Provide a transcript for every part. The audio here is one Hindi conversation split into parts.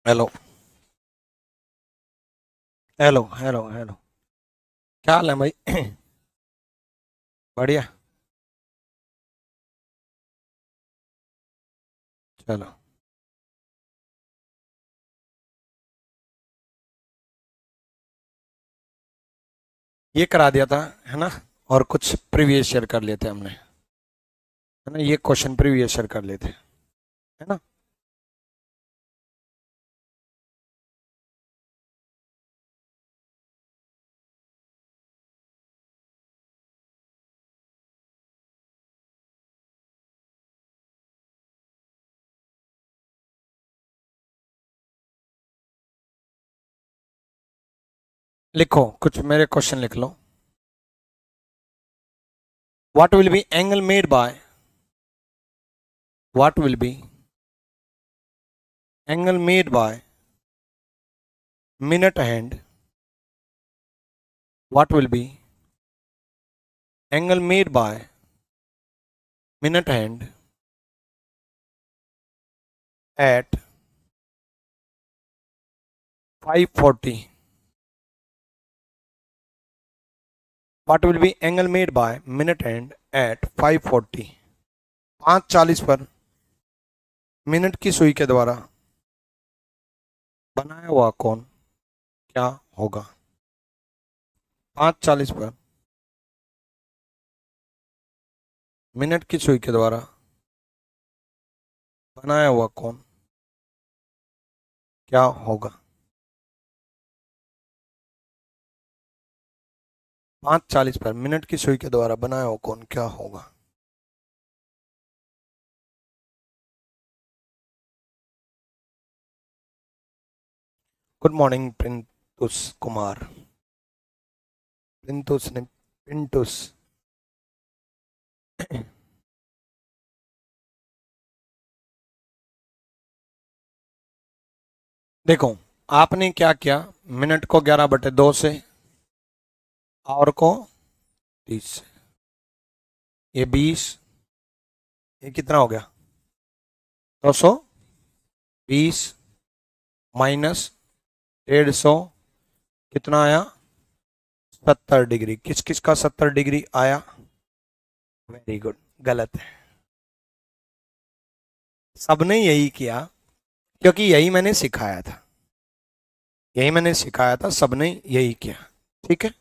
Hello hello hello hello. क्या हाल है भाई? बढ़िया। चलो, ये करा दिया था, है ना? और कुछ प्रीवियस ईयर कर लेते हमने, है ना? ये क्वेश्चन प्रीवियस ईयर कर लेते, है ना? लिखो, कुछ मेरे क्वेश्चन लिख लो। What will be angle made by, what will be angle made by minute hand, what will be angle made by minute hand at 5:40, what will be angle made by minute hand at 5:40, 5:40 पर मिनट की सुई के द्वारा बनाया हुआ कोण क्या होगा? 5:40 पर मिनट की सुई के द्वारा बनाया हुआ कोण क्या होगा? 5:40 पर मिनट की सुई के द्वारा बनाया हुआ कोण क्या होगा? गुड मॉर्निंग प्रिंटुस कुमार, प्रिंटुस ने पिंटुस। देखो, आपने क्या किया, मिनट को 11/2 से, आवर को 30 से, ये 20, ये कितना हो गया? 220 माइनस 150, कितना आया? 70 डिग्री। किस किस का 70 डिग्री आया? Very good. गलत है, सबने यही किया, क्योंकि यही मैंने सिखाया था, यही मैंने सिखाया था, सबने यही किया। ठीक है,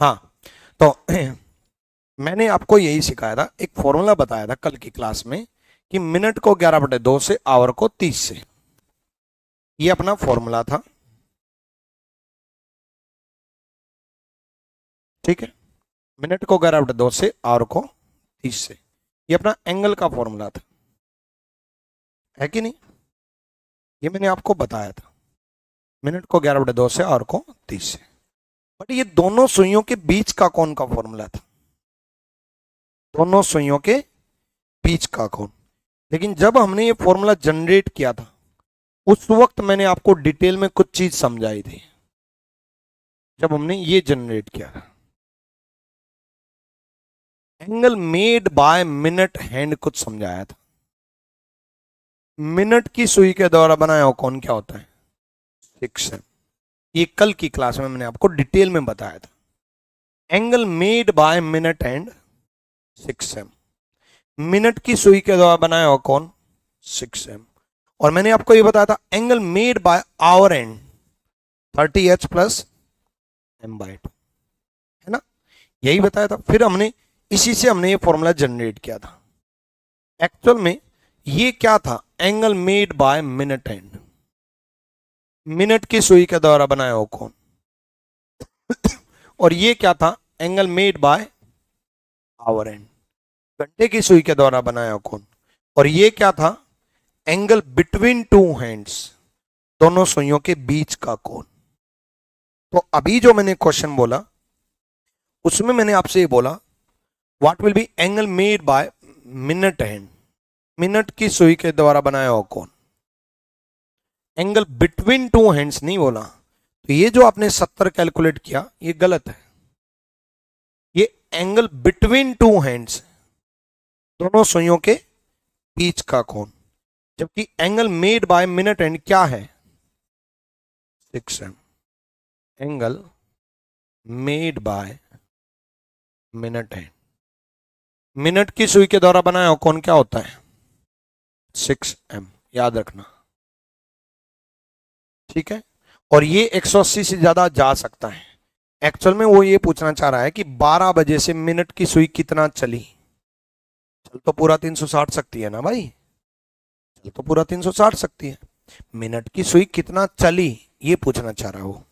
हाँ। तो मैंने आपको यही सिखाया था, एक फॉर्मूला बताया था कल की क्लास में कि मिनट को 11/2 से, आवर को 30 से, ये अपना फॉर्मूला था। ठीक है, मिनट को 11/2 से, आवर को 30 से, ये अपना एंगल का फॉर्मूला था, है कि नहीं? ये मैंने आपको बताया था, मिनट को 11/2 से, आवर को 30 से। बट ये दोनों सुइयों के बीच का कोण का फॉर्मूला था, दोनों सुइयों के बीच का कोण। लेकिन जब हमने ये फॉर्मूला जनरेट किया था, उस वक्त मैंने आपको डिटेल में कुछ चीज समझाई थी, जब हमने ये जनरेट किया था। Angle made by minute hand कुछ समझाया था, मिनट की सुई के द्वारा बनाया हुआ कोण क्या होता है? 6 है। ये कल की क्लास में मैंने आपको डिटेल में बताया था। Angle made by minute hand 6 minute की सुई के द्वारा बनाया हुआ कोण 6 और मैंने आपको ये बताया था angle made by hour and 30H plus m/2, है ना? यही बताया था। फिर हमने इसी से हमने ये फॉर्मूला जनरेट किया था। एक्चुअल में ये क्या था? Angle made by minute hand, minute की सुई के द्वारा बनाया हुआ कोण। और ये क्या था? Angle made by hour and, घंटे की सुई के द्वारा बनाया हुआ कोण। और ये क्या था? एंगल बिटवीन टू हैंड्स, दोनों सुइयों के बीच का कोण। तो अभी जो मैंने क्वेश्चन बोला, उसमें मैंने आपसे ये बोला what will be angle made by minute hand, minute की सुई के द्वारा बनाया हुआ कोण। एंगल बिटवीन टू हैंड्स नहीं बोला। तो ये जो आपने 70 कैलकुलेट किया ये गलत है। ये एंगल बिटवीन टू हैंड्स, दोनों सुइयों के बीच का कोण, जबकि angle made by minute and क्या है 6 M. Angle made by minute and, minute की सुई के द्वारा बनाया हुआ कोण क्या होता है 6 एम, याद रखना। ठीक है, और ये 180 से ज्यादा जा सकता है। एक्चुअल में वो ये पूछना चाह रहा है कि 12 बजे से मिनट की सुई कितना चली। चल तो पूरा 360 सकती है ना भाई, चल तो पूरा 360 सकती है, मिनट की सुई कितना चली ये पूछना चाह रहा है वो।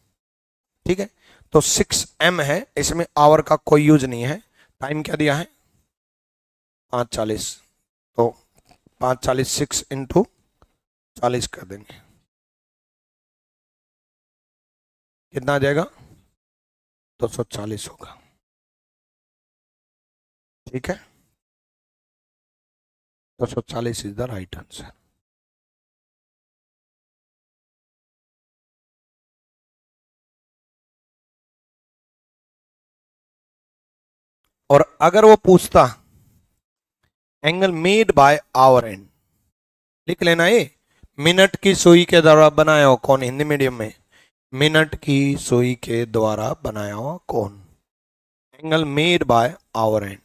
ठीक है, तो 6 एम है, इसमें आवर का कोई यूज नहीं है। टाइम क्या दिया है 5:40, तो 5:40 6 इंटू 40 कर देंगे, कितना आ जाएगा 240 होगा। ठीक है, 240 इज द राइट आंसर। और अगर वो पूछता angle made by hour and, लिख लेना ये मिनट की सुई के द्वारा बनाया हो कौन, हिंदी मीडियम में मिनट की सुई के द्वारा बनाया हुआ कौन, angle made by hour and.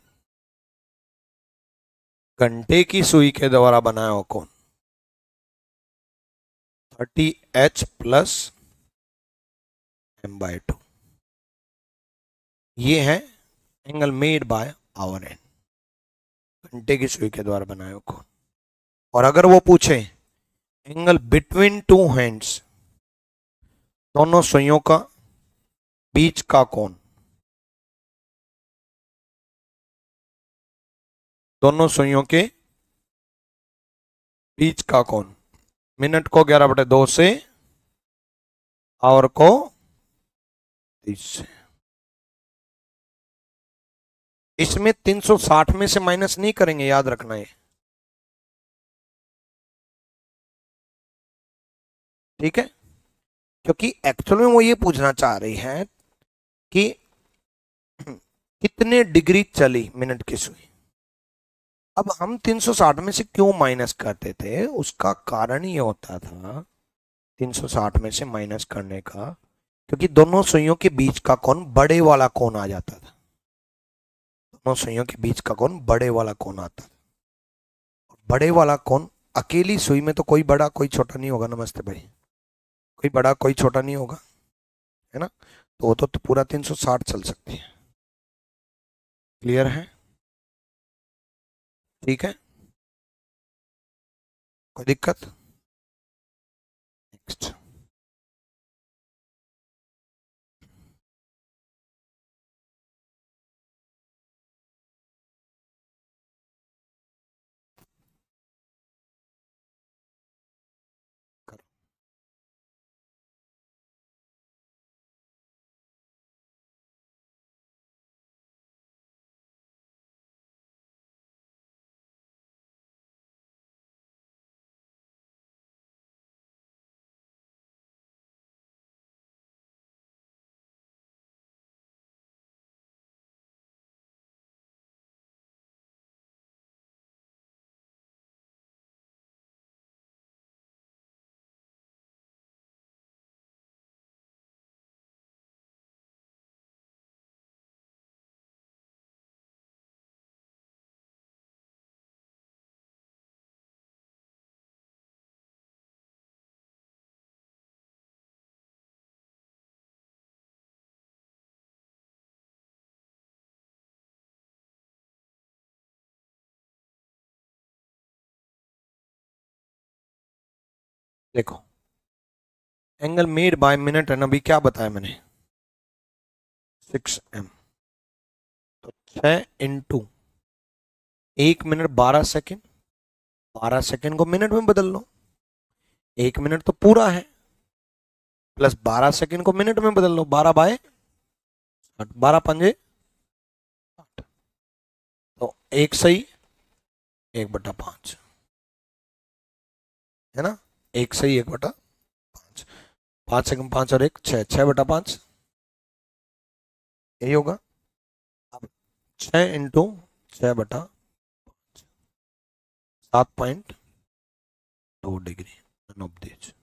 घंटे की सुई के द्वारा बनाया हुआ कौन 30H प्लस m/2, ये है angle made by hour and, घंटे की सुई के द्वारा बनाया हुआ कौन। और अगर वो पूछे एंगल बिटवीन टू हैंड्स, दोनों सुइयों का बीच का कोण, दोनों सुइयों के बीच का कोण, मिनट को 11/2 से, आवर को 30 से। इसमें 360 में से माइनस नहीं करेंगे, याद रखना है। ठीक है, क्योंकि एक्चुअल में वो ये पूछना चाह रही है कि कितने डिग्री चली मिनट की सुई। अब हम 360 में से क्यों माइनस करते थे, उसका कारण ये होता था 360 में से माइनस करने का, क्योंकि दोनों सुइयों के बीच का कोण बड़े वाला कोण आ जाता था, दोनों सुइयों के बीच का कोण बड़े वाला कोण आता था। बड़े वाला कोण अकेली सुई में तो कोई बड़ा कोई छोटा नहीं होगा, नमस्ते भाई, कोई बड़ा कोई छोटा नहीं होगा, है ना, तो वो तो पूरा 360 चल सकती है। क्लियर है? ठीक है, कोई दिक्कत? नेक्स्ट। देखो एंगल मेड बाय मिनट है ना, अभी क्या बताया मैंने 6 एम, तो 6 इंटू 1 मिनट 12 सेकेंड, 12 सेकेंड को मिनट में बदल लो, 1 मिनट तो पूरा है, प्लस 12 सेकेंड को मिनट में बदल लो, 12/60, 12×5 = 60, तो 1 सही 1/5, है ना, 1 सही 1/5। 5 5 और 1 6, 6/5 यही होगा। अब 6 इंटू 6/5 7.2 डिग्री ऑफ दिस।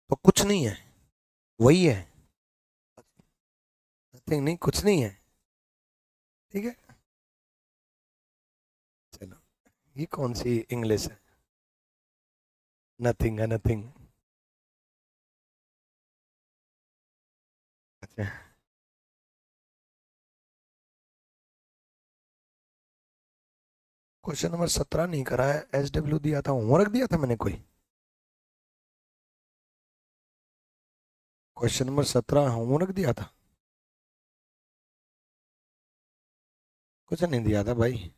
तो कुछ नहीं है, वही है, नथिंग नहीं, कुछ नहीं है। ठीक है, चलो ये कौन सी इंग्लिश है, नथिंग है, नथिंग। अच्छा, क्वेश्चन नंबर 17 नहीं करा है, SW दिया था, होमवर्क दिया था मैंने कोई। क्वेश्चन नंबर 17 होमवर्क दिया था, कुछ नहीं दिया था भाई।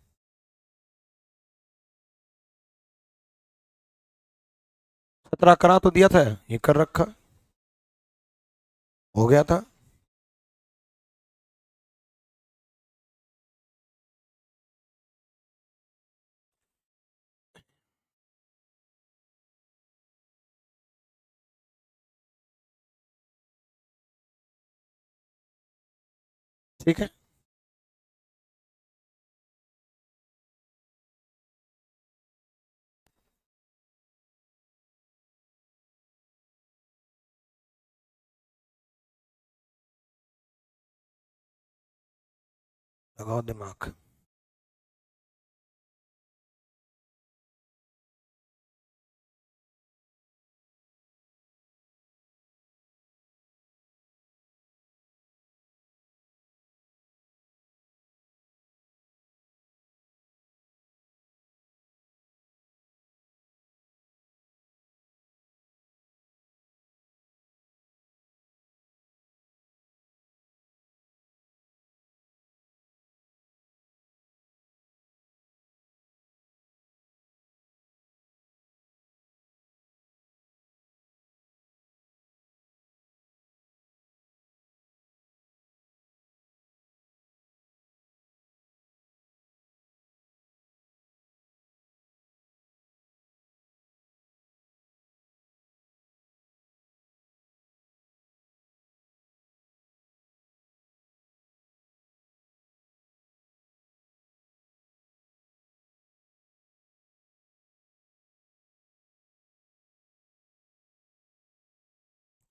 17 करा तो दिया था, ये कर रखा, हो गया था। ठीक है, लगाओ दिमाग।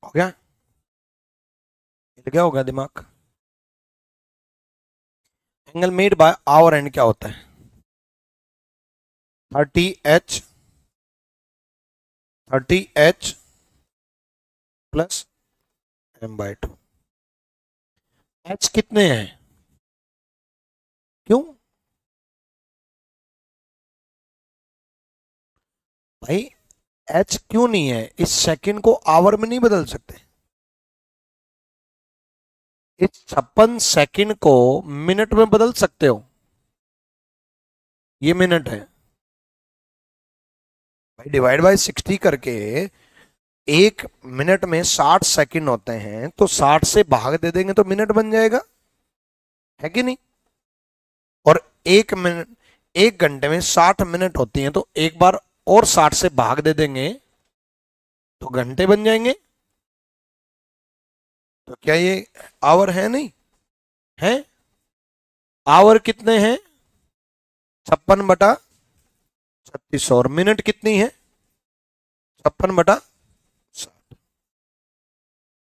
हो गया, हिल गया होगा दिमाग। Angle made by hour and क्या होता है, 30H, 30H plus M/2। H कितने हैं, क्यों भाई, H क्यों नहीं है, इस सेकंड को आवर में नहीं बदल सकते, इस 56 सेकंड को मिनट में बदल सकते हो, ये मिनट है भाई, डिवाइड बाय 60 करके, एक मिनट में 60 सेकंड होते हैं, तो 60 से भाग दे देंगे तो मिनट बन जाएगा, है कि नहीं। और एक मिनट, 1 घंटे में 60 मिनट होती हैं, तो एक बार और 60 से भाग दे देंगे तो घंटे बन जाएंगे। तो क्या ये आवर है, नहीं है, आवर कितने हैं, 56/36, और मिनट कितनी है, 56/60।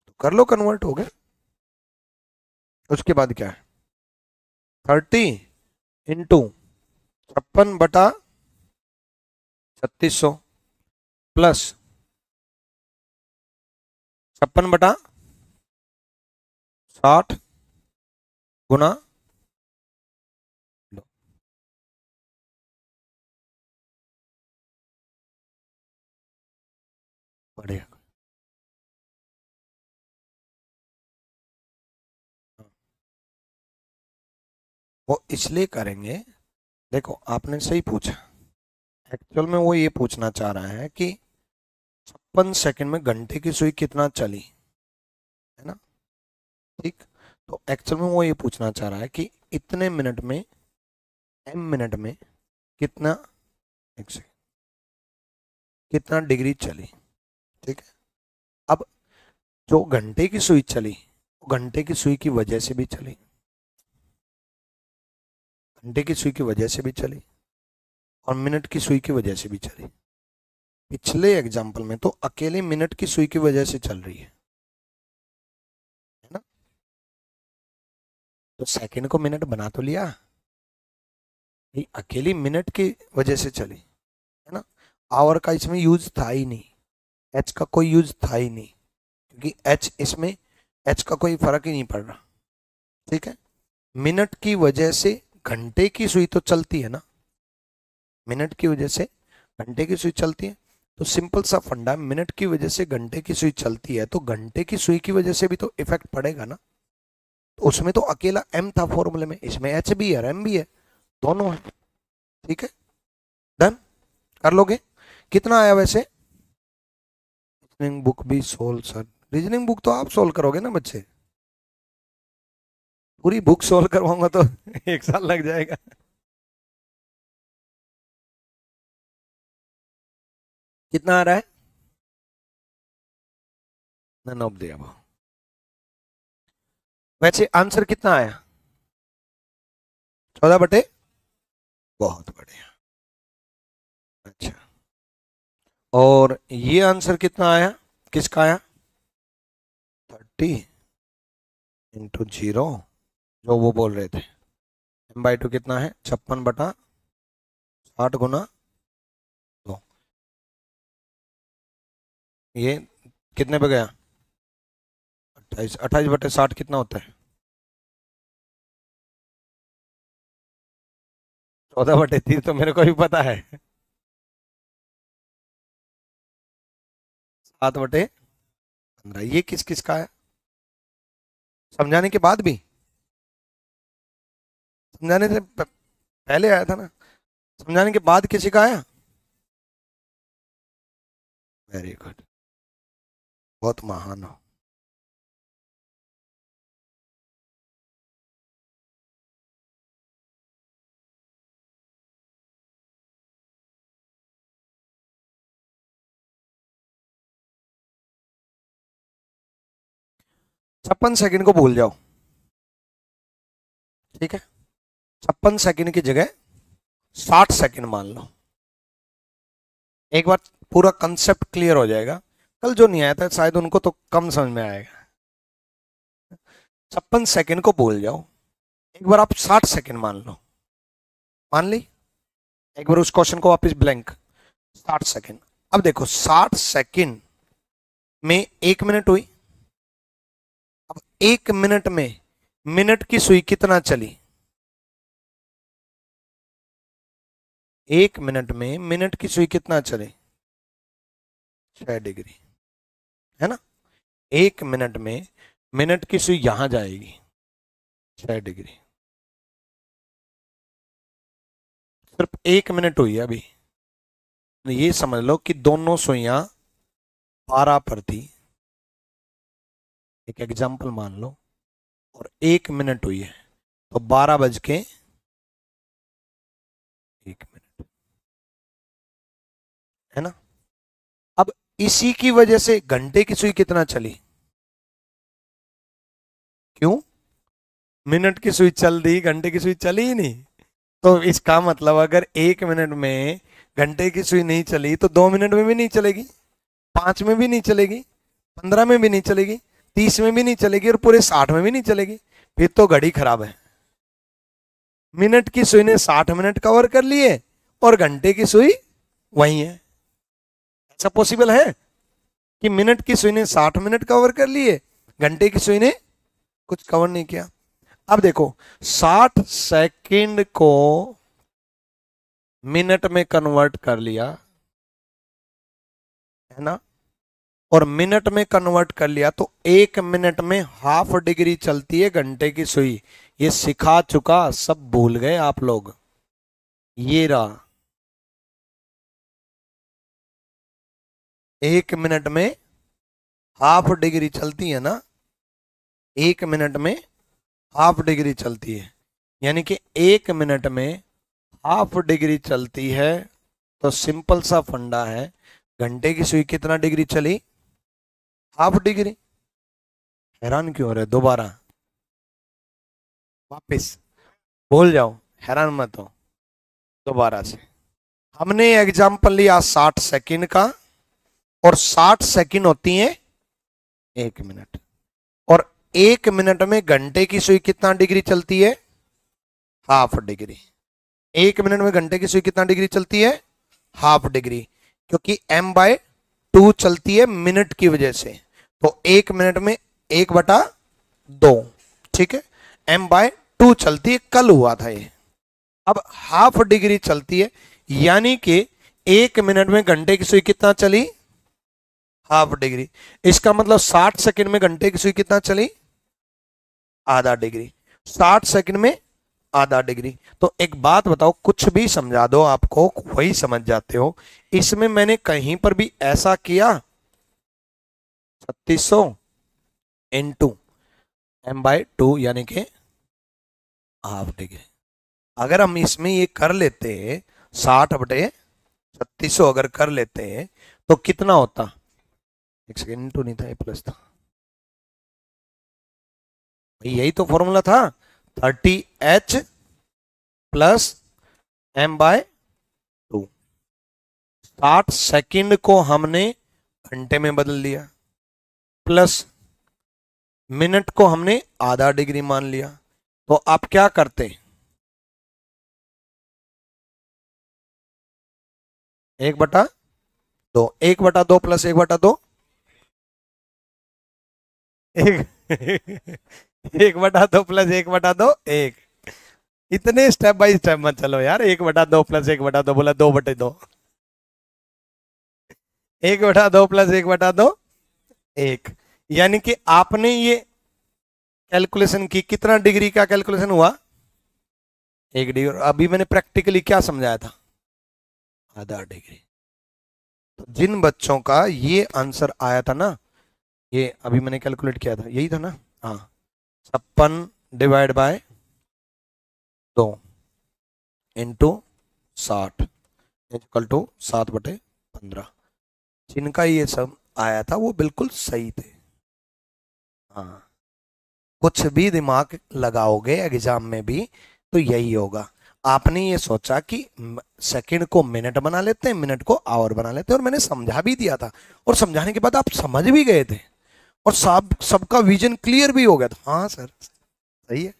तो कर लो, कन्वर्ट हो गया। उसके बाद क्या है, 30 × 56/3600 प्लस 56/60 गुना, बढ़िया। वो इसलिए करेंगे, देखो आपने सही पूछा, एक्चुअल में वो ये पूछना चाह रहा है कि 56 सेकंड में घंटे की सुई कितना चली, है ना। ठीक, तो एक्चुअल में वो ये पूछना चाह रहा है कि इतने मिनट में, m मिनट में कितना, एक सेकंड, कितना डिग्री चली। ठीक है, जो घंटे की सुई चली वो घंटे की सुई की वजह से भी चली, घंटे की सुई की वजह से भी चली और मिनट की सुई की वजह से भी चली। पिछले एग्जाम्पल में तो अकेले मिनट की सुई की वजह से चल रही है ना, तो सेकंड को मिनट बना तो लिया, ये अकेली मिनट की वजह से चली है ना। आवर का इसमें यूज था ही नहीं, एच का कोई यूज था ही नहीं, क्योंकि एच इसमें एच का कोई फर्क ही नहीं पड़ रहा। ठीक है, मिनट की वजह से घंटे की सुई तो चलती है ना, मिनट की वजह से घंटे की सुई चलती है, तो सिंपल सा फंडा, मिनट की वजह से घंटे की सुई चलती है तो घंटे की सुई की वजह से भी तो इफेक्ट पड़ेगा ना। तो उसमें तो अकेला एम था फॉर्मूले में, इसमें एच भी है और एम भी है, दोनों है। ठीक है, डन कर लोगे। कितना आया वैसे? रीजनिंग बुक भी सोल्व सर, रीजनिंग बुक तो आप सोल्व करोगे ना बच्चे, पूरी बुक सोल्व करवाऊंगा तो 1 साल लग जाएगा। कितना आ रहा है? None of the above. वैसे आंसर कितना आया? 14/, बहुत बढ़िया। अच्छा, और ये आंसर कितना आया, किसका आया? 30 × 0, जो वो बोल रहे थे। m/2 कितना है? 56/60 × 2। ये कितने पे गया? 28। 28/60 कितना होता है? 14/30 तो मेरे को भी पता है। 7/15। ये किस किस का है? समझाने के बाद भी, समझाने से पहले आया था ना, समझाने के बाद किसी का आया? वेरी गुड, बहुत महान हो। छप्पन सेकंड को भूल जाओ, ठीक है, 56 सेकंड की जगह 60 सेकंड मान लो। एक बार पूरा कंसेप्ट क्लियर हो जाएगा, कल जो नहीं आया था शायद उनको तो कम समझ में आएगा। 56 सेकंड को भूल जाओ, एक बार आप 60 सेकंड मान लो, मान ली, एक बार उस क्वेश्चन को वापस ब्लैंक, 60 सेकंड। अब देखो 60 सेकंड में 1 मिनट हुई, अब 1 मिनट में मिनट की सुई कितना चली? 1 मिनट में मिनट की सुई कितना चले? 6 डिग्री, है ना। 1 मिनट में मिनट की सुई यहां जाएगी 6 डिग्री, सिर्फ 1 मिनट हुई है अभी। तो ये समझ लो कि दोनों सुइयां 12 पर थी, एक एग्जाम्पल मान लो, और 1 मिनट हुई है तो 12:01, है ना। अब इसी की वजह से घंटे की सुई कितना चली? क्यों? मिनट की सुई चल दी, घंटे की सुई चली ही नहीं। तो इसका मतलब अगर 1 मिनट में घंटे की सुई नहीं चली तो 2 मिनट में भी नहीं चलेगी, 5 में भी नहीं चलेगी, 15 में भी नहीं चलेगी, 30 में भी नहीं चलेगी और पूरे 60 में भी नहीं चलेगी। फिर तो घड़ी खराब है। मिनट की सुई ने 60 मिनट कवर कर लिए और घंटे की सुई वही है। ऐसा पॉसिबल है कि मिनट की सुई ने 60 मिनट कवर कर लिए, घंटे की सुई ने कुछ कवर नहीं किया? अब देखो 60 सेकंड को मिनट में कन्वर्ट कर लिया, है ना, और मिनट में कन्वर्ट कर लिया तो 1 मिनट में ½ डिग्री चलती है घंटे की सुई। ये सिखा चुका, सब भूल गए आप लोग। ये रहा, 1 मिनट में ½ डिग्री चलती है ना, 1 मिनट में ½ डिग्री चलती है, यानी कि 1 मिनट में ½ डिग्री चलती है। तो सिंपल सा फंडा है, घंटे की सुई कितना डिग्री चली? ½ डिग्री। हैरान क्यों हो रहे? दोबारा वापस भूल जाओ, हैरान मत हो। दोबारा से हमने एग्जाम्पल लिया 60 सेकंड का, और 60 सेकंड होती है 1 मिनट, और 1 मिनट में घंटे की सुई कितना डिग्री चलती है? Half degree. 1 मिनट में घंटे की सुई कितना डिग्री चलती है? हाफ डिग्री, क्योंकि m/2 चलती है मिनट की वजह से, तो 1 मिनट में 1/2, ठीक है, m/2 चलती है, कल हुआ था ये। अब हाफ डिग्री चलती है, यानी कि 1 मिनट में घंटे की सुई कितना चली? Half degree. इसका मतलब 60 सेकंड में घंटे की सुई कितना चली? आधा डिग्री। 60 सेकंड में आधा डिग्री। तो एक बात बताओ, कुछ भी समझा दो आपको वही समझ जाते हो। इसमें मैंने कहीं पर भी ऐसा किया 3600 इंटू m/2 यानी कि हाफ डिग्री। अगर हम इसमें ये कर लेते 60/3600 अगर कर लेते तो कितना होता? एक सेकेंड, इंटू नहीं था, ये प्लस था, यही तो फॉर्मूला था, 30h प्लस m/2। 60 सेकंड को हमने घंटे में बदल लिया, प्लस मिनट को हमने आधा डिग्री मान लिया। तो आप क्या करते? 1/2, 1/2 प्लस 1/2, एक 1/2 प्लस 1/2, 1। इतने स्टेप बाय स्टेप मत चलो यार। 1/2 प्लस 1/2 बोला 2/2, 1/2 प्लस 1/2, 1। यानी कि आपने ये कैलकुलेशन की, कितना डिग्री का कैलकुलेशन हुआ? 1 डिग्री। और अभी मैंने प्रैक्टिकली क्या समझाया था? आधा डिग्री। तो जिन बच्चों का ये आंसर आया था ना, ये अभी मैंने कैलकुलेट किया था, यही था ना? हाँ, 56/2 इंटू 60 इक्वल टू 7/15। जिनका ये सब आया था वो बिल्कुल सही थे। हाँ, कुछ भी दिमाग लगाओगे एग्जाम में भी तो यही होगा। आपने ये सोचा कि सेकंड को मिनट बना लेते हैं, मिनट को आवर बना लेते हैं, और मैंने समझा भी दिया था, और समझाने के बाद आप समझ भी गए थे, और सबका विजन क्लियर भी हो गया था। हाँ सर, सही है।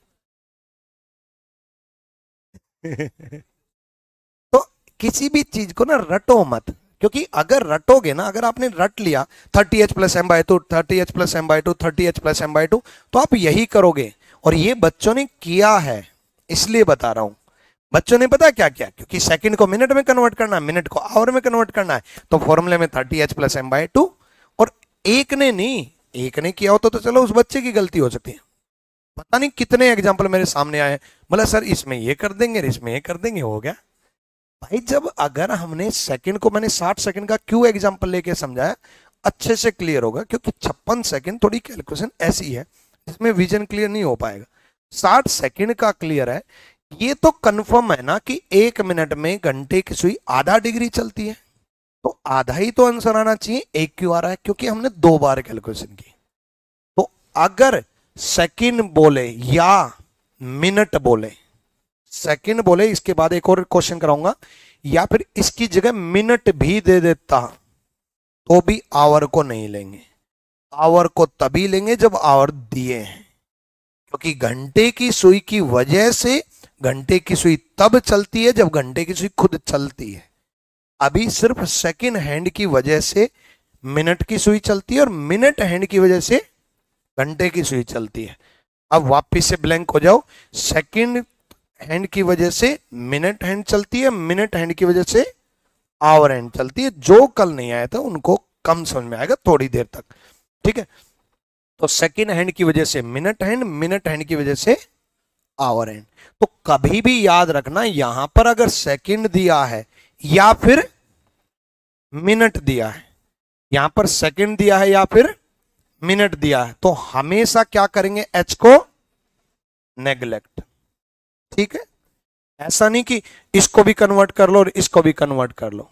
तो किसी भी चीज को ना रटो मत, क्योंकि अगर रटोगे ना, अगर आपने रट लिया 30h plus m/2, 30h plus m/2, 30h plus m/2, तो आप यही करोगे। और ये बच्चों ने किया है, इसलिए बता रहा हूं। बच्चों ने पता क्या किया? क्योंकि सेकंड को मिनट में कन्वर्ट करना है, मिनट को आवर में कन्वर्ट करना है, तो फॉर्मूले में 30h प्लस m/2। और एक ने नहीं, एक ने किया होता तो चलो उस बच्चे की गलती हो सकती है। पता नहीं कितने एग्जाम्पल मेरे सामने आए, बोला सर इसमें ये कर देंगे, इसमें ये कर देंगे, हो गया। भाई जब अगर हमने सेकंड को, मैंने 60 सेकंड का क्यों एग्जांपल लेके समझाया, अच्छे से क्लियर होगा, क्योंकि 56 सेकंड थोड़ी कैलकुलेशन ऐसी है जिसमें विजन क्लियर नहीं हो पाएगा। 60 सेकंड का क्लियर है। ये तो कंफर्म है ना कि 1 मिनट में घंटे की सुई आधा डिग्री चलती है, तो आधा ही तो आंसर आना चाहिए। एक क्यों आ रहा है? क्योंकि हमने 2 बार कैलकुलेशन की। तो अगर सेकंड बोले या मिनट बोले, सेकंड बोले, इसके बाद एक और क्वेश्चन कराऊंगा, या फिर इसकी जगह मिनट भी दे देता तो भी आवर को नहीं लेंगे। आवर को तभी लेंगे जब आवर दिए हैं, क्योंकि घंटे की सुई की वजह से घंटे की सुई तब चलती है जब घंटे की सुई खुद चलती है। अभी सिर्फ सेकंड हैंड की वजह से मिनट की सुई चलती है, और मिनट हैंड की वजह से घंटे की सुई चलती है। अब वापिस से ब्लैंक हो जाओ। सेकंड हैंड की वजह से मिनट हैंड चलती है, मिनट हैंड की वजह से आवर हैंड चलती है। जो कल नहीं आया था उनको कम समझ में आएगा, थोड़ी देर तक, ठीक है। तो सेकंड हैंड की वजह से मिनट हैंड, मिनट हैंड की वजह से आवर हैंड। तो कभी भी याद रखना, यहां पर अगर सेकंड दिया है या फिर मिनट दिया है, यहां पर सेकंड दिया है या फिर मिनट दिया है, तो हमेशा क्या करेंगे? एच को नेग्लेक्ट, ठीक है। ऐसा नहीं कि इसको भी कन्वर्ट कर लो और इसको भी कन्वर्ट कर लो।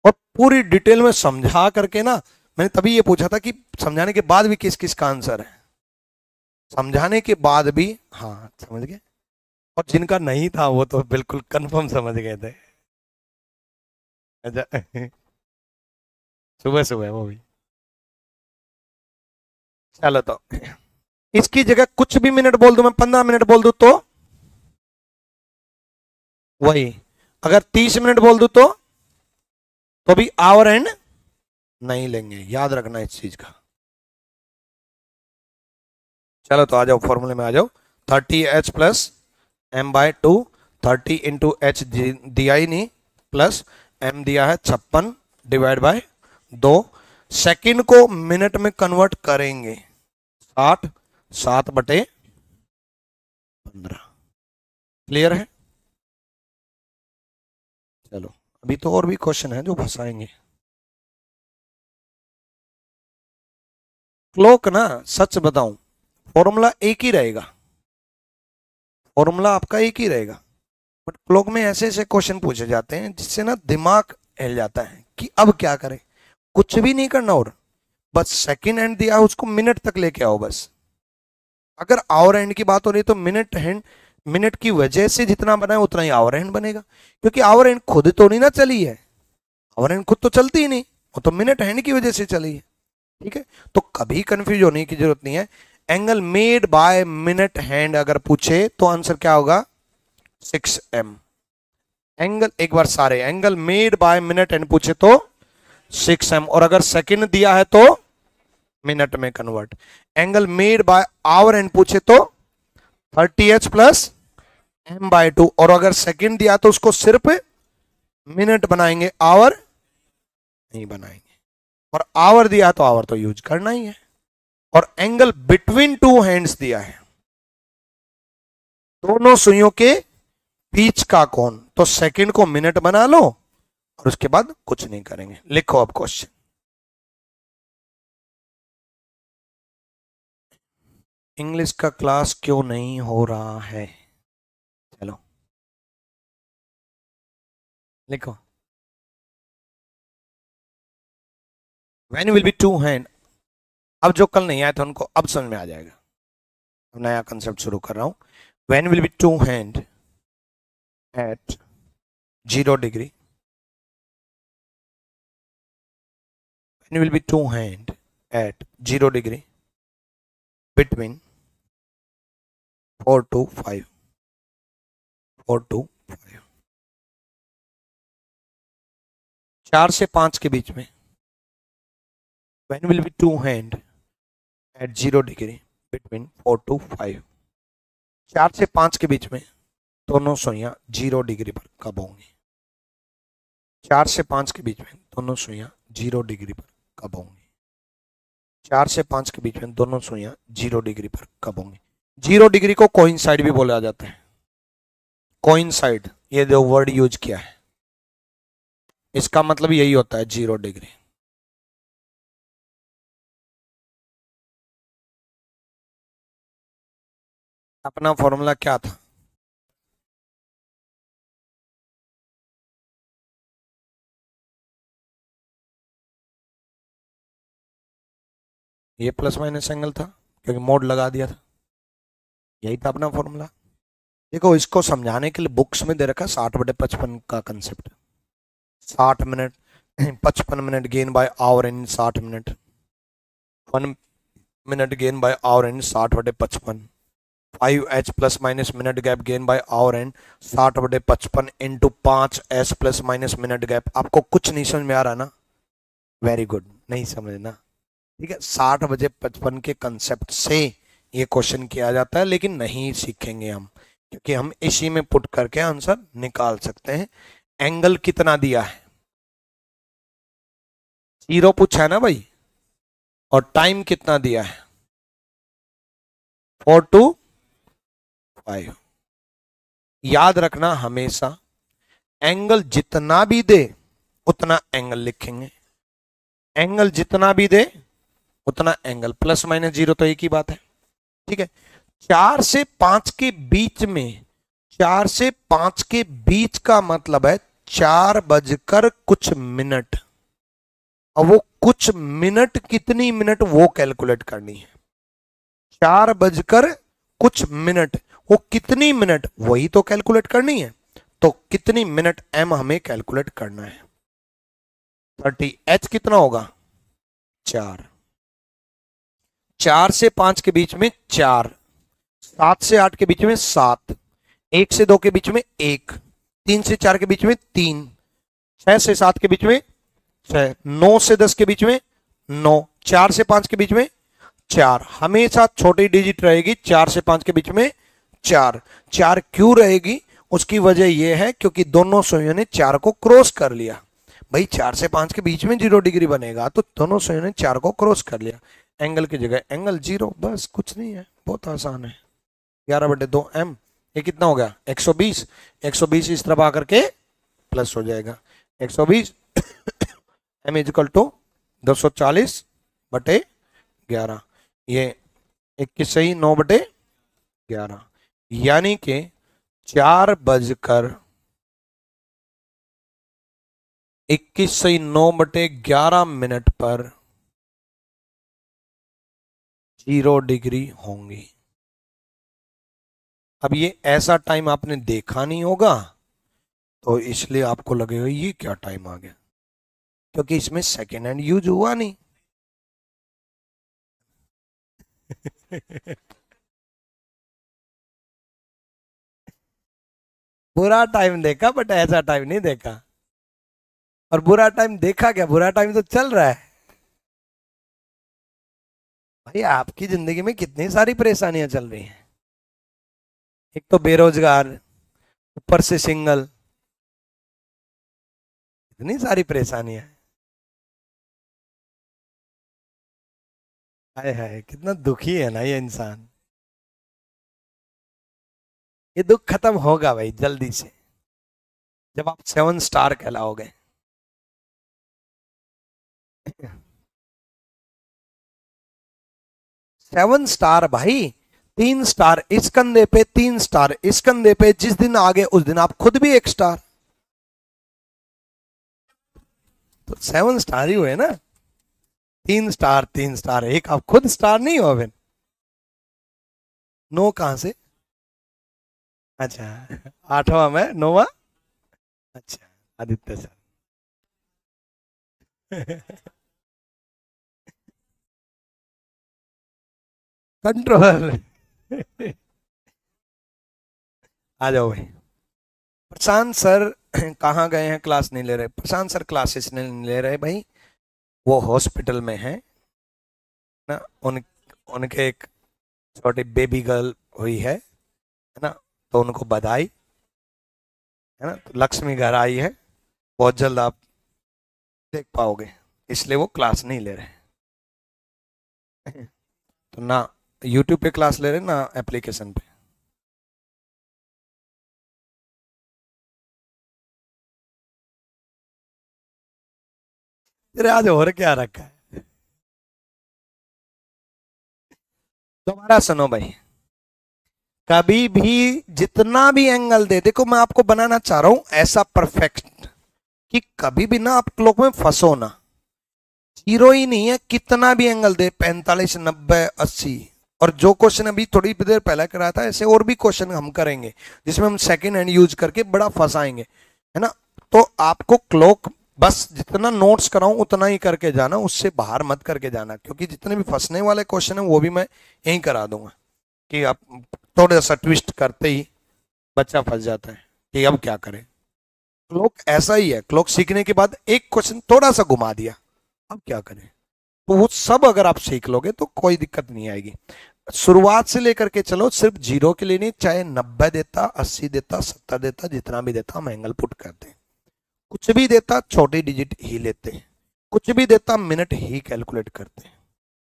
और पूरी डिटेल में समझा करके ना, मैंने तभी ये पूछा था कि समझाने के बाद भी किस किस का आंसर है। समझाने के बाद भी, हाँ समझ गए, और जिनका नहीं था वो तो बिल्कुल कंफर्म समझ गए थे। अच्छा सुबह सुबह वो भी। चलो तो इसकी जगह कुछ भी मिनट बोल दूं, मैं 15 मिनट बोल दूं तो वही, अगर 30 मिनट बोल दूं तो भी आवर एंड नहीं लेंगे, याद रखना इस चीज का। चलो तो आ जाओ फॉर्मूले में आ जाओ। 30h+m/2, 30 × h दिया ही नहीं, प्लस m दिया है 56 /2। सेकंड को मिनट में कन्वर्ट करेंगे, 60 7/15। क्लियर है? चलो अभी तो और भी क्वेश्चन है जो फंसाएंगे। क्लॉक ना, सच बताऊं, फॉर्मूला एक ही रहेगा, फॉर्मूला आपका एक ही रहेगा, बट क्लॉक में ऐसे ऐसे क्वेश्चन पूछे जाते हैं जिससे ना दिमाग हिल जाता है कि अब क्या करें। कुछ भी नहीं करना, और बस सेकंड हैंड दिया है उसको मिनट तक लेके आओ बस। अगर आवर हैंड की बात हो रही है तो मिनट हैंड, मिनट की वजह से जितना बना है उतना ही आवर हैंड बनेगा, क्योंकि आवर हैंड खुद तो नहीं ना चली है, आवर हैंड खुद तो चलती ही नहीं, वो तो मिनट हैंड की वजह से चली है। ठीक है, तो कभी कंफ्यूज होने की जरूरत नहीं है। Angle made by minute hand अगर पूछे तो आंसर क्या होगा? 6m। एंगल एक बार सारे, angle made by minute hand पूछे तो 6m, और अगर सेकंड दिया है तो मिनट में convert. Angle made by hour hand पूछे तो 30h+m/2, और अगर सेकंड दिया तो उसको सिर्फ मिनट बनाएंगे, आवर नहीं बनाएंगे, और आवर दिया तो आवर तो यूज करना ही है। और एंगल बिटवीन टू हैंड्स दिया है, दोनों सुइयों के बीच का कोण, तो सेकंड को मिनट बना लो और उसके बाद कुछ नहीं करेंगे। लिखो अब क्वेश्चन। इंग्लिश का क्लास क्यों नहीं हो रहा है? चलो लिखो। When will be two hand, अब जो कल नहीं आया था उनको अब समझ में आ जाएगा, अब नया कंसेप्ट शुरू कर रहा हूं। When will be two hand at 0 degree, when will be two hand at 0 degree between 4 to 5, 4 to 5, 4 से 5 के बीच में। When will be two hand at 0 degree between 4 to 5, 4 से 5 के बीच में दोनों सुइयां 0 डिग्री पर कब होंगी? 4 से 5 के बीच में दोनों सुइयां 0 डिग्री पर कब होंगी? 4 से 5 के बीच में दोनों सुइयां 0 डिग्री पर कब होंगी? 0 डिग्री को कोइंसाइड भी बोला जाता है, कोइंसाइड, ये जो वर्ड यूज किया है इसका मतलब यही होता है 0 डिग्री। अपना फॉर्मूला क्या था? ये प्लस माइनस एंगल था क्योंकि मोड लगा दिया था, यही था अपना फॉर्मूला। देखो इसको समझाने के लिए बुक्स में दे रखा 60/55 का concept, 60 minute 55 minute gain by hour in 60 minute, 1 minute gain by hour in 60/55, 5h plus minus minute gap gain by hour and 60/55 into 5s plus minus minute gap. आपको कुछ नहीं समझ में आ रहा ना? वेरी गुड, नहीं समझना, ठीक है। 60/55 के कंसेप्ट से ये क्वेश्चन किया जाता है, लेकिन नहीं सीखेंगे हम, क्योंकि हम इसी में पुट करके आंसर निकाल सकते हैं। एंगल कितना दिया है? 0 पूछा है ना भाई, और टाइम कितना दिया है? 4 to 5। याद रखना हमेशा, एंगल जितना भी दे उतना एंगल लिखेंगे, एंगल जितना भी दे उतना एंगल, प्लस माइनस 0 तो एक ही बात है, ठीक है। 4 से 5 के बीच में, 4 से 5 के बीच का मतलब है 4 बजकर कुछ मिनट, और वो कुछ मिनट कितनी मिनट वो कैलकुलेट करनी है। 4 बजकर कुछ मिनट, वो कितनी मिनट वही तो कैलकुलेट करनी है, तो कितनी मिनट m हमें कैलकुलेट करना है। 30 h कितना होगा 4, 4 से 5 के बीच में 4, 7 से 8 के बीच में 7, 1 से 2 के बीच में 1, 3 से 4 के बीच में 3, 6 से 7 के बीच में 6, 9 से 10 के बीच में 9, 4 से 5 के बीच में 4, हमेशा छोटी डिजिट रहेगी 4 से 5 के बीच में 4। 4 क्यों रहेगी, उसकी वजह यह है क्योंकि दोनों सुइयों ने 4 को क्रॉस कर लिया। भाई 4 से 5 के बीच में 0 डिग्री बनेगा, तो दोनों सुइयों ने 4 को क्रॉस कर लिया। एंगल की जगह एंगल 0, बस कुछ नहीं है, बहुत आसान है। 11/2m, ये कितना हो गया 120, 120 इस तरफ आकर के प्लस हो जाएगा 120 m इजिकल टू 240/11, ये 21 सही 9/11, यानी कि 4:21 सही 9/11 पर 0 डिग्री होंगी। अब ये ऐसा टाइम आपने देखा नहीं होगा, तो इसलिए आपको लगेगा ये क्या टाइम आ गया, क्योंकि इसमें सेकेंड हैंड यूज हुआ नहीं। बुरा टाइम देखा बट ऐसा टाइम नहीं देखा। और बुरा टाइम देखा क्या, बुरा टाइम तो चल रहा है। भाई आपकी जिंदगी में कितनी सारी परेशानियां चल रही हैं, एक तो बेरोजगार, ऊपर से सिंगल, इतनी सारी परेशानियां। हाय हाय कितना दुखी है ना ये इंसान। ये दुख खत्म होगा भाई जल्दी से, जब आप 7 स्टार कहलाओगे। 7 स्टार भाई, 3 स्टार इस कंधे पे, 3 स्टार इस कंधे पे, जिस दिन आगे उस दिन आप खुद भी 1 स्टार, तो 7 स्टार ही हुए ना। 3 स्टार 3 स्टार, एक आप खुद स्टार नहीं हो फिर। 9 कहां से, अच्छा 8वां में 9वां, अच्छा आदित्य सर। कंट्रोल। आ जाओ भाई। प्रशांत सर कहाँ गए हैं, क्लास नहीं ले रहे। प्रशांत सर क्लासेस नहीं ले रहे भाई, वो हॉस्पिटल में है ना। उनके एक छोटी बेबी गर्ल हुई है ना, तो उनको बधाई है ना। तो लक्ष्मी घर आई है, बहुत जल्द आप देख पाओगे, इसलिए वो क्लास नहीं ले रहे। तो ना यूट्यूब पे क्लास ले रहे ना एप्लीकेशन पे। तेरे आज और क्या रखा है। दोबारा सुनो भाई, कभी भी जितना भी एंगल दे, देखो मैं आपको बनाना चाह रहा हूं ऐसा परफेक्ट कि कभी भी ना आप लोग में फंसो ना। जीरो ही नहीं है, कितना भी एंगल दे, 45, 90, 80। और जो क्वेश्चन अभी थोड़ी देर पहले कराया था, ऐसे और भी क्वेश्चन हम करेंगे जिसमें हम सेकंड हैंड यूज करके बड़ा फंसाएंगे, है ना। तो आपको क्लॉक बस जितना नोट्स कराऊं उतना ही करके जाना, उससे बाहर मत करके जाना, क्योंकि जितने भी फंसने वाले क्वेश्चन है वो भी मैं यही करा दूंगा कि आप थोड़ा सा ट्विस्ट करते ही बच्चा फंस जाता है कि अब क्या करें। क्लॉक ऐसा ही है, क्लॉक सीखने के बाद एक क्वेश्चन थोड़ा सा घुमा दिया, अब क्या करें। तो वो सब अगर आप सीख लोगे तो कोई दिक्कत नहीं आएगी। शुरुआत से लेकर के चलो, सिर्फ जीरो के लिए नहीं, चाहे 90 देता, 80 देता, 70 देता, जितना भी देता हम एंगल पुट करते हैं। कुछ भी देता छोटी डिजिट ही लेते हैं, कुछ भी देता मिनट ही कैलकुलेट करते हैं।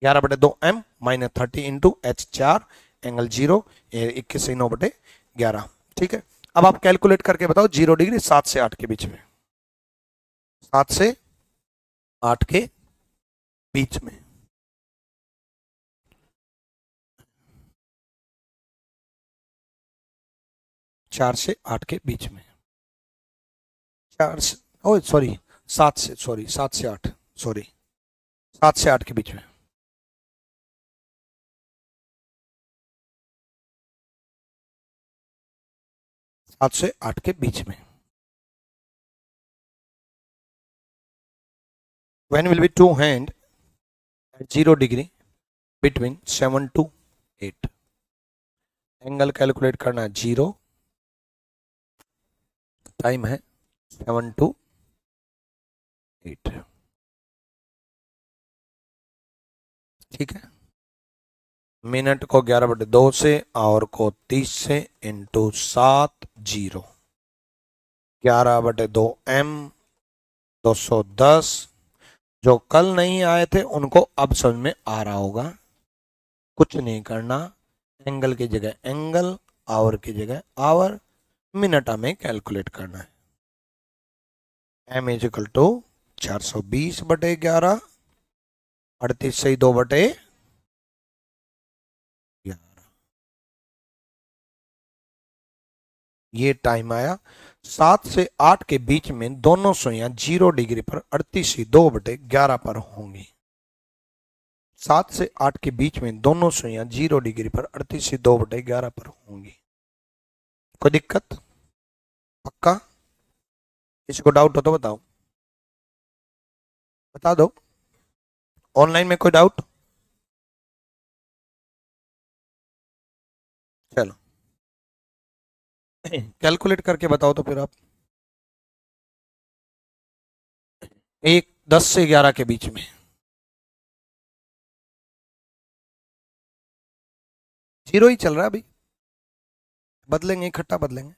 11/2m minus 30 into h4 angle 0, 21 से 9/11। ठीक है, अब आप कैलकुलेट करके बताओ 0 डिग्री 7 से 8 के बीच में, 7 से 8 के बीच में। 4 से 8 के बीच में, 4 से, ओ सॉरी 7 से, सॉरी 7 से 8, सॉरी 7 से 8 के बीच में। 7 से 8 के बीच में। When will be two hand at 0 degree between 7 to 8? Angle calculate करना है 0, टाइम है 7 to 8। ठीक है, मिनट को 11/2 से, आवर को 30 से, इंटू 7 0, 11/2 m 210। जो कल नहीं आए थे उनको अब समझ में आ रहा होगा। कुछ नहीं करना, एंगल की जगह एंगल, आवर की जगह आवर, मिनट हमें कैलकुलेट करना है। m इज इक्वल टू 420/11, 38 से 2/11। ये टाइम आया। 7 से 8 के बीच में दोनों सुइयां 0 डिग्री पर 38 से 2/11 पर होंगी। 7 से 8 के बीच में दोनों सुइयां 0 डिग्री पर 38 से 2/11 पर होंगी। कोई दिक्कत? पक्का? किसी को डाउट हो तो बताओ, बता दो। ऑनलाइन में कोई डाउट? चलो कैलकुलेट करके बताओ तो फिर आप। 10 से 11 के बीच में 0 ही चल रहा है अभी, बदलेंगे, इकट्ठा बदलेंगे।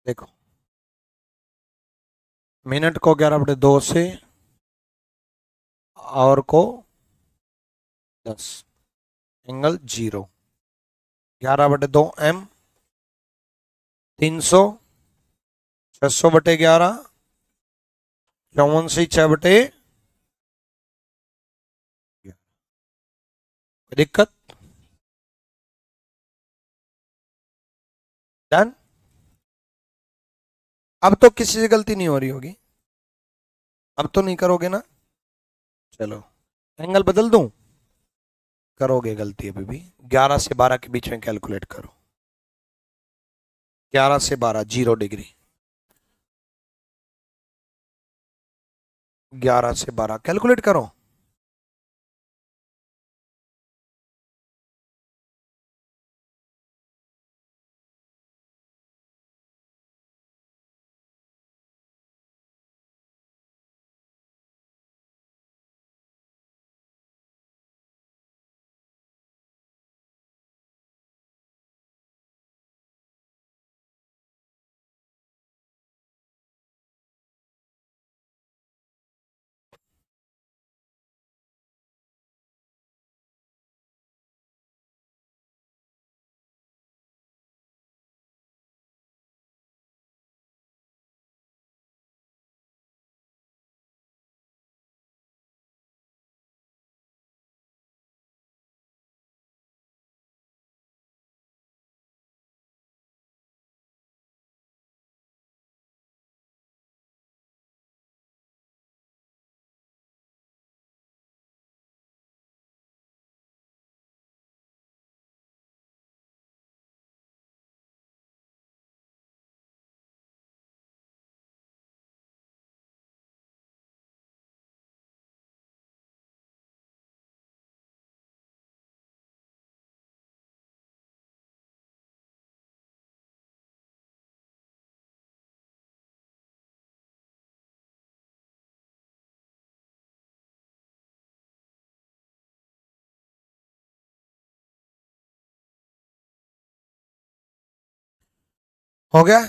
देखो, मिनट को 11/2 से, आवर को 10, एंगल 0, 11/2 m 300, 600/11, 54 से 6/, दिक्कत? डन। अब तो किसी से गलती नहीं हो रही होगी, अब तो नहीं करोगे ना? चलो एंगल बदल दूं? करोगे गलती अभी भी। 11 से 12 के बीच में कैलकुलेट करो। 11 से 12 0 डिग्री, 11 से 12 कैलकुलेट करो। हो गया?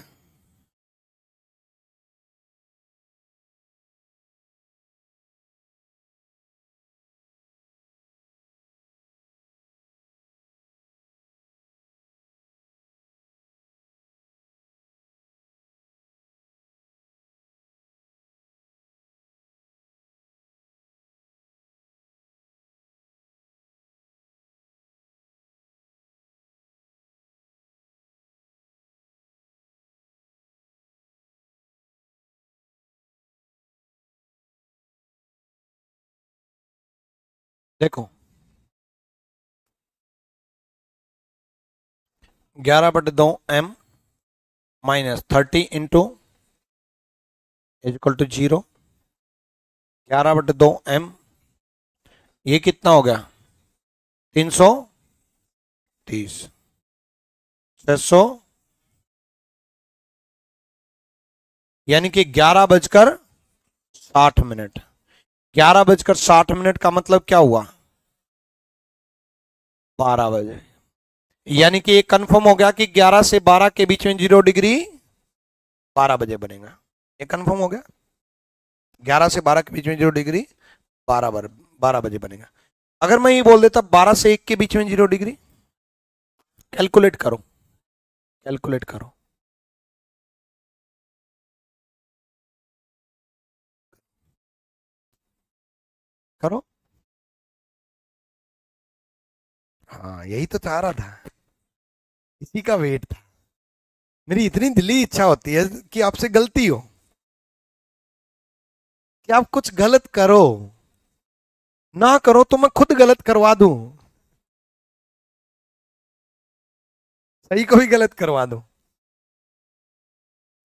देखो 11/2 m -30 into is equal to 0। 11/2 m, ये कितना हो गया? 330। 600, यानी कि 11:60। 11:60 का मतलब क्या हुआ? 12 बजे। यानी कि ये कंफर्म हो गया कि 11 से 12 के बीच में 0 डिग्री 12 बजे बनेगा। ये कंफर्म हो गया, 11 से 12 के बीच में 0 डिग्री 12 बजे बनेगा। अगर मैं ये बोल देता 12 से 1 के बीच में 0 डिग्री, कैलकुलेट करो, कैलकुलेट करो। करो। हाँ यही तो चाह रहा था, इसी का वेट था। मेरी इतनी दिली इच्छा होती है कि आपसे गलती हो, कि आप कुछ गलत करो, ना करो तो मैं खुद गलत करवा दूं, सही को भी गलत करवा दूं।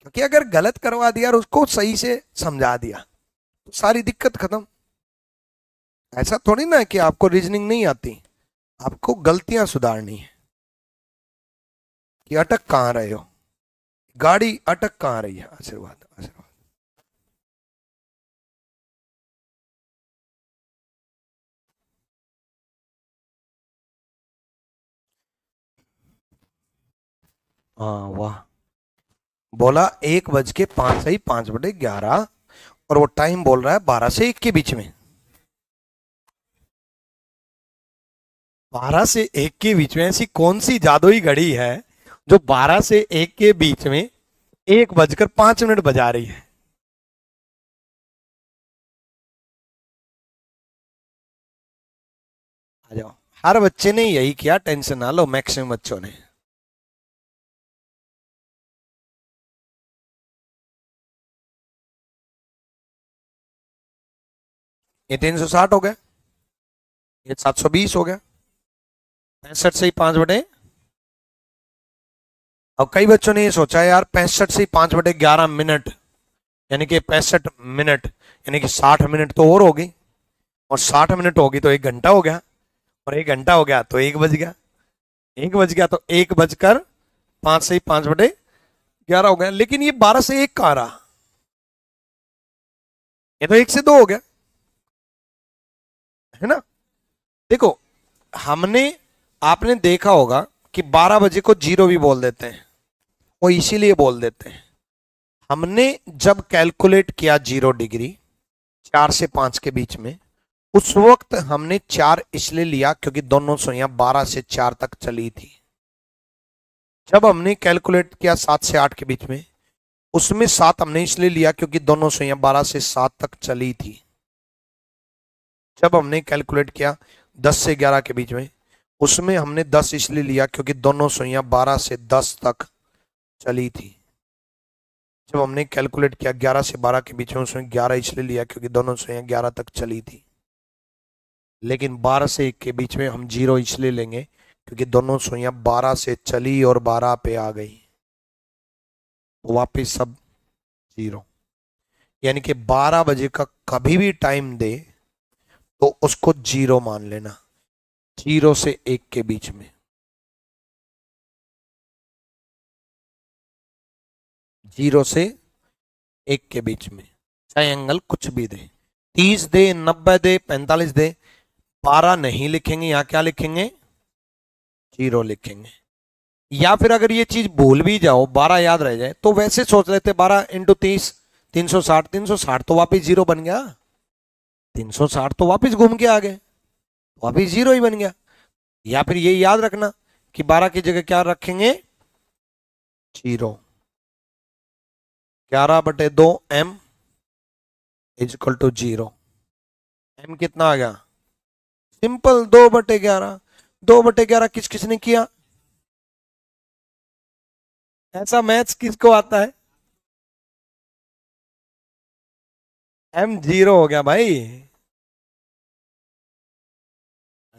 क्योंकि अगर गलत करवा दिया और उसको सही से समझा दिया तो सारी दिक्कत खत्म। ऐसा थोड़ी ना है कि आपको रीजनिंग नहीं आती, आपको गलतियां सुधारनी है। कि अटक कहां रहे हो, गाड़ी अटक कहां रही है? आशीर्वाद, आशीर्वाद। हाँ वाह। बोला 1:05 सही, 5/11, और वो टाइम बोल रहा है 12 से 1 के बीच में। 12 से 1 के बीच में ऐसी कौन सी जादुई घड़ी है जो 12 से 1 के बीच में 1:05 बजा रही है? आ जाओ। हर बच्चे ने यही किया, टेंशन ना लो, मैक्सिमम बच्चों ने। ये 360 हो गया, ये 720 हो गया, 65 से ही 5/, अब कई बच्चों ने ये सोचा यार 65 से 5/11 मिनट, यानी कि 65 मिनट, यानी कि 60 मिनट तो और होगी, और 60 मिनट होगी तो 1 घंटा हो गया, और 1 घंटा हो गया तो 1 बज गया, 1 बज गया तो 1:05 से ही 5/11 हो गया। लेकिन ये 12 से 1 कहां रहा? ये तो 1 से 2 हो गया, है ना? देखो, हमने, आपने देखा होगा कि 12 बजे को 0 भी बोल देते हैं, वो इसीलिए बोल देते हैं, हमने जब कैलकुलेट किया 0 डिग्री 4 से 5 के बीच में, उस वक्त हमने 4 इसलिए लिया क्योंकि दोनों सुइयां 12 से 4 तक चली थी। जब हमने कैलकुलेट किया 7 से 8 के बीच में, उसमें 7 हमने इसलिए लिया क्योंकि दोनों सुइयां 12 से 7 तक चली थी। जब हमने कैलकुलेट किया 10 से 11 के बीच में, उसमें हमने 10 इसलिए लिया क्योंकि दोनों सुइयां 12 से 10 तक चली थी। जब हमने कैलकुलेट किया 11 से 12 के बीच में, उसमें 11 इसलिए लिया क्योंकि दोनों सुइयां 11 तक चली थी। लेकिन 12 से 1 के बीच में हम 0 इसलिए लेंगे क्योंकि दोनों सुइयां 12 से चली और 12 पे आ गई, तो वापिस सब 0। यानी कि 12 बजे का कभी भी टाइम दे तो उसको 0 मान लेना, 0 से 1 के बीच में। 0 से 1 के बीच में चाहे एंगल कुछ भी दे, 30 दे, 90 दे, 45 दे, 12 नहीं लिखेंगे, यहां क्या लिखेंगे? 0 लिखेंगे। या फिर अगर ये चीज भूल भी जाओ 12 याद रह जाए तो वैसे सोच लेते 12 इंटू 30 360, 360 तो वापिस जीरो बन गया, 360 तो वापिस घूम के आ गए, वापिस जीरो ही बन गया। या फिर ये याद रखना कि 12 की जगह क्या रखेंगे, zero. 11/2 m is equal to zero. m कितना आ गया, सिंपल 2/11। 2/11 किस किसने किया, ऐसा मैथ्स किसको आता है, m जीरो हो गया भाई।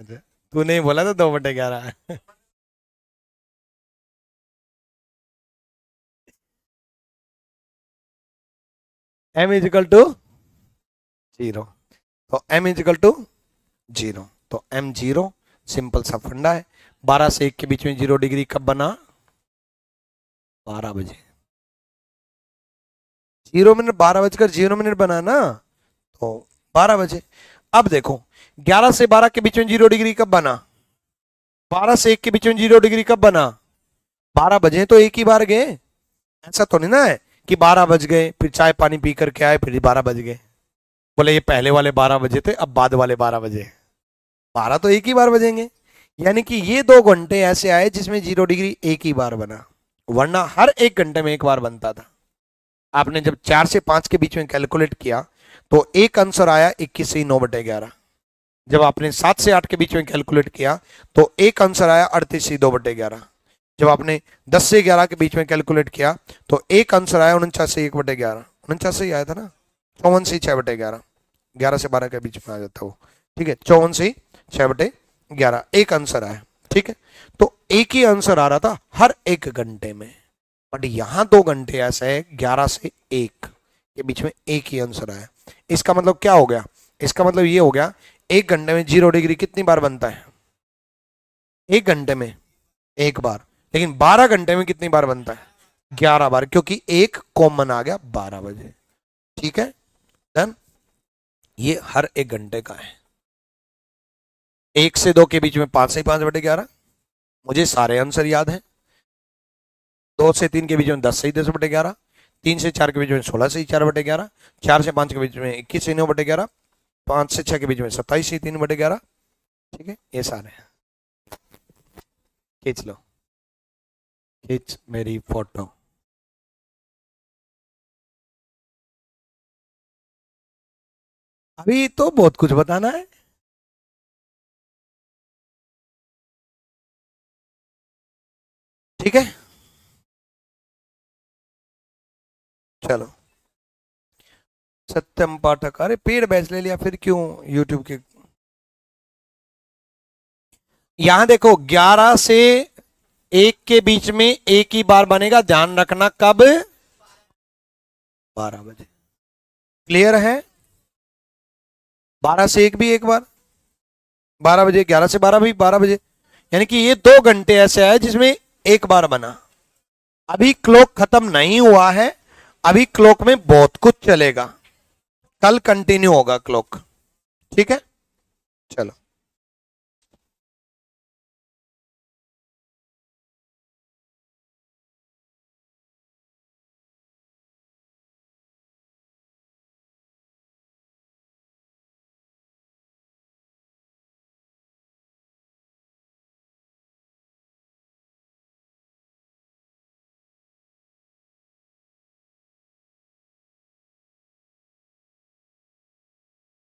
अच्छा, तू नहीं बोला था 2/11। m is equal to zero, तो m is equal to zero, तो m जीरो। सिंपल सा फंडा है। 12 से 1 के बीच में 0 डिग्री कब बना, 12 बजे। 0 मिनट 12:0 बना ना, तो 12 बजे। अब देखो 11 से 12 के बीच में 0 डिग्री कब बना, 12 से 1 के बीच में 0 डिग्री कब बना, 12 बजे। तो एक ही बार गए, ऐसा तो नहीं ना है कि 12 बज गए फिर चाय पानी पी करके आए फिर 12 बज गए, बोले ये पहले वाले 12 बजे थे अब बाद वाले 12 बजे। 12 तो एक ही बार बजेंगे, यानी कि ये 2 घंटे ऐसे आए जिसमें 0 डिग्री एक ही बार बना, वरना हर 1 घंटे में एक बार बनता था। आपने जब 4 से 5 के बीच में कैलकुलेट किया तो एक आंसर आया 21 से 9/11। जब आपने 7 से 8 के बीच में कैलकुलेट किया तो एक आंसर आया 38 से 2/11। जब आपने 10 से 11 के बीच में कैलकुलेट किया तो एक आंसर आया 49 से 1/11। 49 से ही आया था ना, 54 से 6/11। 11 से 12 के बीच में आ जाता वो, ठीक है। 54 से 6/11 एक आंसर आया, ठीक है। तो एक ही आंसर आ रहा था हर 1 घंटे में, बट यहां 2 घंटे ऐसा है 11 से 1 के बीच में एक ही आंसर आया। इसका मतलब क्या हो गया, इसका मतलब ये हो गया 1 घंटे में 0 डिग्री कितनी बार बनता है, 1 घंटे में एक बार। लेकिन 12 घंटे में कितनी बार बनता है, 11 बार, क्योंकि एक कॉमन आ गया 12 बजे, ठीक है। डन, ये हर 1 घंटे का है। 1 से 2 के बीच में 5 से 5/11, मुझे सारे आंसर याद हैं। 2 से 3 के बीच में 10 से 10/11, 3 से 4 के बीच में 16 से 4/11, 4 से 5 के बीच में 21 से 9/11, 5 से 6 के बीच में 27 से 3/11, ठीक है। ये सारे हैं, खींच लो, खींच मेरी फोटो। अभी तो बहुत कुछ बताना है, ठीक है। चलो, सत्यम पाठक, अरे पेड बैच ले लिया फिर क्यों यूट्यूब के। यहां देखो 11 से 1 के बीच में एक ही बार बनेगा, ध्यान रखना कब, 12 बजे। क्लियर है, 12 से 1 भी एक बार 12 बजे, 11 से 12 भी 12 बजे, यानी कि ये 2 घंटे ऐसे आए जिसमें एक बार बना। अभी क्लॉक खत्म नहीं हुआ है, अभी क्लॉक में बहुत कुछ चलेगा, कल कंटिन्यू होगा क्लॉक, ठीक है। चलो।